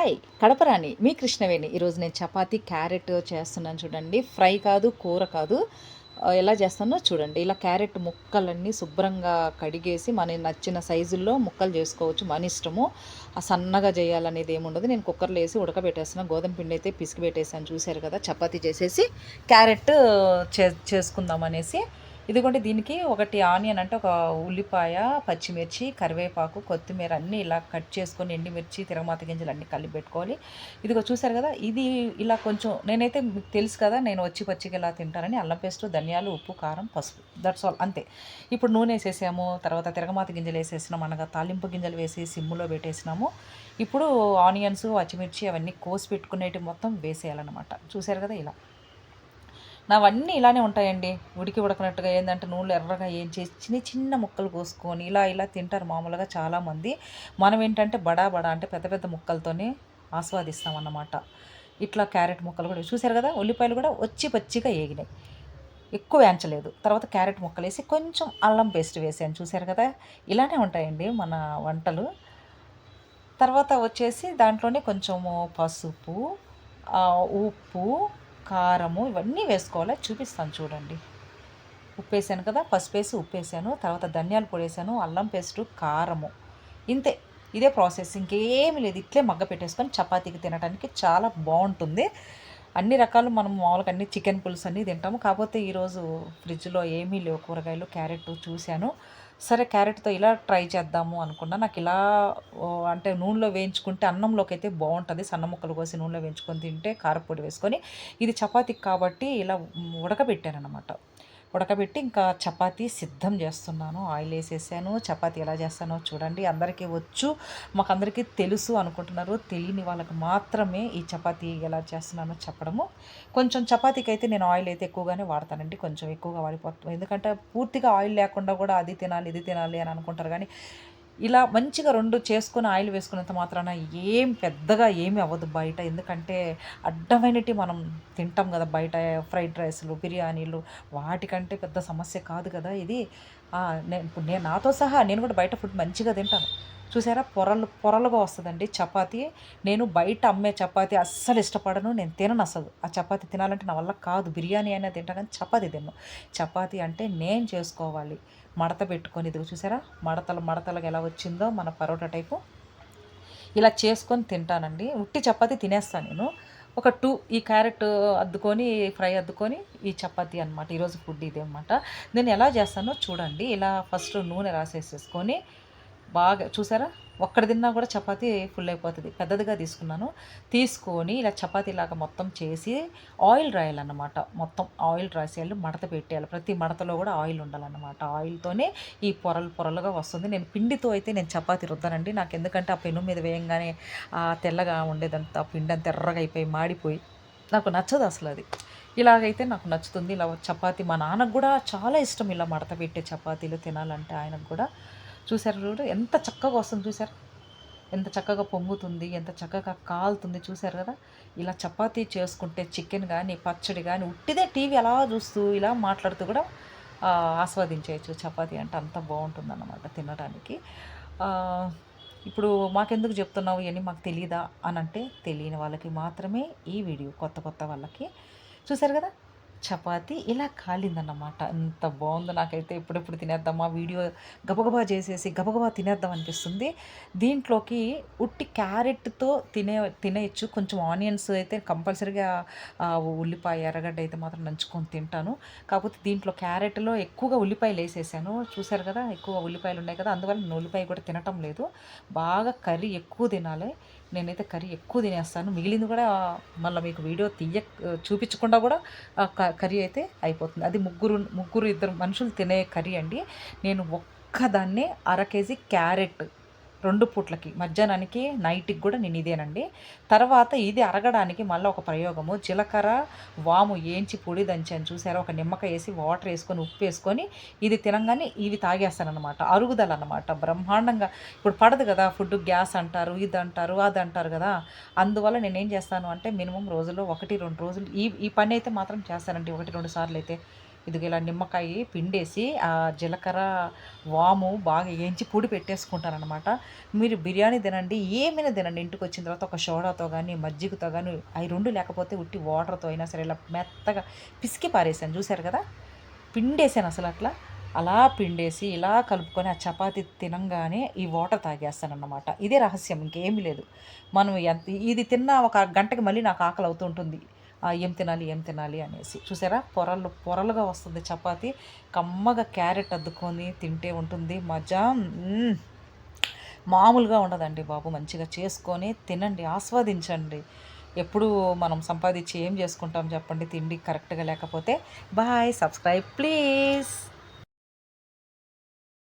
Hi కడపరాణి మీ కృష్ణవేణి. ఈరోజు నేను chapati carrot చేస్తున్నాను చూడండి. ఫ్రై కాదు, కూర కాదు. ఎలా చేస్తానో చూడండి. ఇలా క్యారెట్ ముక్కలన్నీ శుభ్రంగా కడిగేసి మన నచ్చిన సైజుల్లో ముక్కలు చేసుకోవచ్చు, మన ఇష్టము. సన్నగా చేయాలనేది ఏముండదు. నేను కుక్కర్లో వేసి ఉడకబెట్టేస్తున్నాను. గోధుమ పిండి అయితే పిసికి పెట్టేసాను, చూశారు కదా. చపాతీ చేసేసి క్యారెట్ చేసుకుందాం అనేసి. ఇదిగోండి, దీనికి ఒకటి ఆనియన్ అంటే ఒక ఉల్లిపాయ, పచ్చిమిర్చి, కరివేపాకు, కొత్తిమీర అన్నీ ఇలా కట్ చేసుకొని, ఎండుమిర్చి, తిరగమాత గింజలు అన్నీ కలిపి పెట్టుకోవాలి. ఇదిగో చూసారు కదా. ఇది ఇలా కొంచెం నేనైతే మీకు తెలుసు కదా, నేను వచ్చి పచ్చిగా ఇలా తింటానని. అల్లం పేస్టు, ధనియాలు, ఉప్పు, కారం, పసుపు, దట్స్ ఆల్, అంతే. ఇప్పుడు నూనె వేసేసాము, తర్వాత తిరగమాత గింజలు వేసేసినాము, అనగా తాలింపు గింజలు వేసి సిమ్ములో పెట్టేసినాము. ఇప్పుడు ఆనియన్స్, పచ్చిమిర్చి అవన్నీ కోసి పెట్టుకునేటి మొత్తం వేసేయాలన్నమాట. చూసారు కదా. ఇలా నావన్నీ ఇలానే ఉంటాయండి. ఉడకనట్టుగా ఏంటంటే నూనెలో ఎర్రగా ఏం చేసి చిన్న చిన్న ముక్కలు కోసుకొని ఇలా ఇలా తింటారు మామూలుగా చాలామంది. మనం ఏంటంటే బడా బడా అంటే పెద్ద పెద్ద ముక్కలతోనే ఆస్వాదిస్తామన్నమాట. ఇట్లా క్యారెట్ ముక్కలు కూడా చూసారు కదా. ఉల్లిపాయలు కూడా వచ్చి పచ్చిగా ఏగినాయి, ఎక్కువ వేయించలేదు. తర్వాత క్యారెట్ ముక్కలు వేసి కొంచెం అల్లం పేస్ట్ వేసాను, చూసారు కదా. ఇలానే ఉంటాయండి మన వంటలు. తర్వాత వచ్చేసి దాంట్లోనే కొంచెము పసుపు, ఉప్పు, కారము ఇవన్నీ వేసుకోవాలి. చూపిస్తాను చూడండి. ఉప్పు వేసాను కదా, పసుపు వేసి ఉప్పు వేసాను, తర్వాత ధనియాల పొడి వేసాను, అల్లం పేస్టు, కారము, ఇంతే. ఇదే ప్రాసెస్, ఇంకేమీ లేదు. ఇట్లే మగ్గ పెట్టేసుకొని చపాతీకి తినడానికి చాలా బాగుంటుంది. అన్ని రకాలు మనం మామూలుగా అన్ని చికెన్ పులుసు అన్నీ తింటాము. కాకపోతే ఈరోజు ఫ్రిడ్జ్లో ఏమీ లేవు కూరగాయలు. క్యారెట్ చూశాను, సరే క్యారెట్తో ఇలా ట్రై చేద్దాము అనుకున్నా. నాకు ఇలా అంటే నూనెలో వేయించుకుంటే అన్నంలోకి అయితే బాగుంటుంది. సన్న ముక్కలు కోసి నూనెలో వేయించుకొని తింటే కారపొడి వేసుకొని. ఇది చపాతీకి కాబట్టి ఇలా ఉడకబెట్టాను అనమాట. ఉడకబెట్టి ఇంకా చపాతీ సిద్ధం చేస్తున్నాను. ఆయిల్ వేసేసాను. చపాతీ ఎలా చేస్తానో చూడండి. అందరికీ వచ్చు, మాకందరికీ తెలుసు అనుకుంటున్నారు. తెలియని వాళ్ళకి మాత్రమే ఈ చపాతీ ఎలా చేస్తున్నానో చెప్పడము. కొంచెం చపాతీకి అయితే నేను ఆయిల్ అయితే ఎక్కువగానే వాడతానండి. కొంచెం ఎక్కువగా వాడిపోతాను, ఎందుకంటే పూర్తిగా ఆయిల్ లేకుండా కూడా అది తినాలి ఇది తినాలి అని అనుకుంటారు. కానీ ఇలా మంచిగా రెండు చేసుకొని ఆయిల్ వేసుకున్నంత మాత్రాన ఏం పెద్దగా ఏమి అవ్వదు బయట. ఎందుకంటే అడ్డమైనటి మనం తింటాం కదా బయట, ఫ్రైడ్ రైస్లు, బిర్యానీలు, వాటికంటే పెద్ద సమస్య కాదు కదా ఇది. నేను నాతో సహా నేను కూడా బయట ఫుడ్ మంచిగా తింటాను. చూసారా, పొరలు పొరలుగా వస్తుందండి చపాతీ. నేను బయట అమ్మే చపాతీ అస్సలు ఇష్టపడను, నేను తినను అసలు. ఆ చపాతీ తినాలంటే నా వల్ల కాదు. బిర్యానీ అయినా తింటాను కానీ చపాతీ తిన్ను. చపాతీ అంటే నేను చేసుకోవాలి, మడత పెట్టుకొని. ఇది చూసారా, మడతలు మడతలుగా ఎలా వచ్చిందో మన పరోటా టైపు. ఇలా చేసుకొని తింటానండి. ఉట్టి చపాతీ తినేస్తాను నేను. ఒక 2 ఈ క్యారెట్ అద్దుకొని, ఫ్రై అద్దుకొని ఈ చపాతీ అనమాట. ఈరోజు ఫుడ్ ఇదే అనమాట. నేను ఎలా చేస్తానో చూడండి. ఇలా ఫస్ట్ నూనె రాసేసేసుకొని బాగా, చూసారా, ఒక్కటి తిన్నా కూడా చపాతీ ఫుల్ అయిపోతుంది. పెద్దదిగా తీసుకున్నాను. తీసుకొని ఇలా చపాతీలాగా మొత్తం చేసి ఆయిల్ రాయాలన్నమాట. మొత్తం ఆయిల్ రాసేయాలి, మడత పెట్టేయాలి. ప్రతి మడతలో కూడా ఆయిల్ ఉండాలన్నమాట. ఆయిల్తోనే ఈ పొరలు పొరలుగా వస్తుంది. నేను పిండితో అయితే నేను చపాతీ రుద్దనండి. నాకు ఎందుకంటే ఆ పెను మీద వేయంగానే తెల్లగా ఉండేదంతా పిండి అంత ఎర్రగా అయిపోయి మాడిపోయి నాకు నచ్చదు అసలు అది. ఇలాగైతే నాకు నచ్చుతుంది. ఇలా చపాతీ మా నాన్నకు కూడా చాలా ఇష్టం, ఇలా మడత పెట్టే చపాతీలు తినాలంటే ఆయనకు కూడా. చూసారు చూడు ఎంత చక్కగా వస్తుంది, చూసారు ఎంత చక్కగా పొంగుతుంది, ఎంత చక్కగా కాలుతుంది, చూసారు కదా. ఇలా చపాతీ చేసుకుంటే చికెన్ కానీ, పచ్చడి కానీ, ఉట్టిదే టీవీ అలా చూస్తూ ఇలా మాట్లాడుతూ కూడా ఆస్వాదించేయచ్చు. చపాతీ అంటే అంత బాగుంటుందన్నమాట తినడానికి. ఇప్పుడు మాకెందుకు చెప్తున్నావు ఇవన్నీ, మాకు తెలియదా అని అంటే, తెలియని వాళ్ళకి మాత్రమే ఈ వీడియో, కొత్త కొత్త వాళ్ళకి. చూసారు కదా, చపాతీ ఇలా కాలిందన్నమాట. ఎంత బాగుందో, నాకైతే ఎప్పుడెప్పుడు తినేద్దామా వీడియో గబగబా చేసేసి గబగబా తినేద్దాం అనిపిస్తుంది. దీంట్లోకి ఉట్టి క్యారెట్తో తినేయచ్చు. కొంచెం ఆనియన్స్ అయితే కంపల్సరీగా, ఉల్లిపాయ, ఎర్రగడ్డ అయితే మాత్రం నంచుకొని తింటాను. కాకపోతే దీంట్లో క్యారెట్లో ఎక్కువగా ఉల్లిపాయలు వేసేసాను. చూసారు కదా, ఎక్కువ ఉల్లిపాయలు ఉన్నాయి కదా, అందువల్ల నేను ఉల్లిపాయ కూడా తినటం లేదు. బాగా కర్రీ ఎక్కువ తినాలి. నేనైతే కర్రీ ఎక్కువ తినేస్తాను. మిగిలింది కూడా మళ్ళీ మీకు వీడియో చూపించకుండా కూడా కర్రీ అయితే అయిపోతుంది. అది ముగ్గురు ఇద్దరు మనుషులు తినే కర్రీ అండి. నేను ఒక్కదాన్నే అర కేజీ క్యారెట్ 2 పూట్లకి, మధ్యాహ్నానికి, నైట్కి కూడా నేను ఇదేనండి. తర్వాత ఇది అరగడానికి మళ్ళీ ఒక ప్రయోగము. జీలకర్ర, వాము ఏంచి పొడి దంచాను, చూసారా. ఒక నిమ్మకాయ వేసి, వాటర్ వేసుకొని, ఉప్పు వేసుకొని ఇది తినంగానే ఇవి తాగేస్తానమాట. అరుగుదల అనమాట బ్రహ్మాండంగా. ఇప్పుడు పడదు కదా ఫుడ్, గ్యాస్ అంటారు, ఇది అంటారు, అది అంటారు కదా. అందువల్ల నేనేం చేస్తాను అంటే మినిమం రోజులో 1-2 రోజులు ఈ పని అయితే మాత్రం చేస్తానండి. 1-2 సార్లు అయితే ఇదిగో ఇలా నిమ్మకాయ పిండేసి ఆ జీలకర్ర, వాము బాగా ఏంచి పొడి పెట్టేసుకుంటాననమాట. మీరు బిర్యానీ తినండి, ఏమైనా తినండి, ఇంటికొచ్చిన తర్వాత ఒక సోడాతో గానీ, మజ్జిగతో గానీ, అయి 2 లేకపోతే ఉట్టి వాటర్‌తో అయినా సరే ఇలా మెత్తగా పిసికి పారేసాను. చూసారు కదా! పిండేసాను అసలట్లా. అలా పిండేసి, ఇలా కలుపుకొని ఆ చపాతీ తినంగానే ఈ వాటర్ తాగేస్తానన్నమాట. ఇదే రహస్యం, ఇంకేమి లేదు. మనం ఇది తిన్న ఒక గంటకి మళ్ళీ నాకు ఆకలవుతూ ఉంటుంది. ఏం తినాలి, ఏం తినాలి అనేసి. చూసారా పొరలు పొరలుగా వస్తుంది చపాతీ. కమ్మగా క్యారెట్ అద్దుకొని తింటే ఉంటుంది మజా. మామూలుగా ఉండదండి బాబు. మంచిగా చేసుకొని తినండి, ఆస్వాదించండి. ఎప్పుడు మనం సంపాదించి ఏం చేసుకుంటాం చెప్పండి తిండి కరెక్ట్‌గా లేకపోతే. బాయ్. Subscribe please.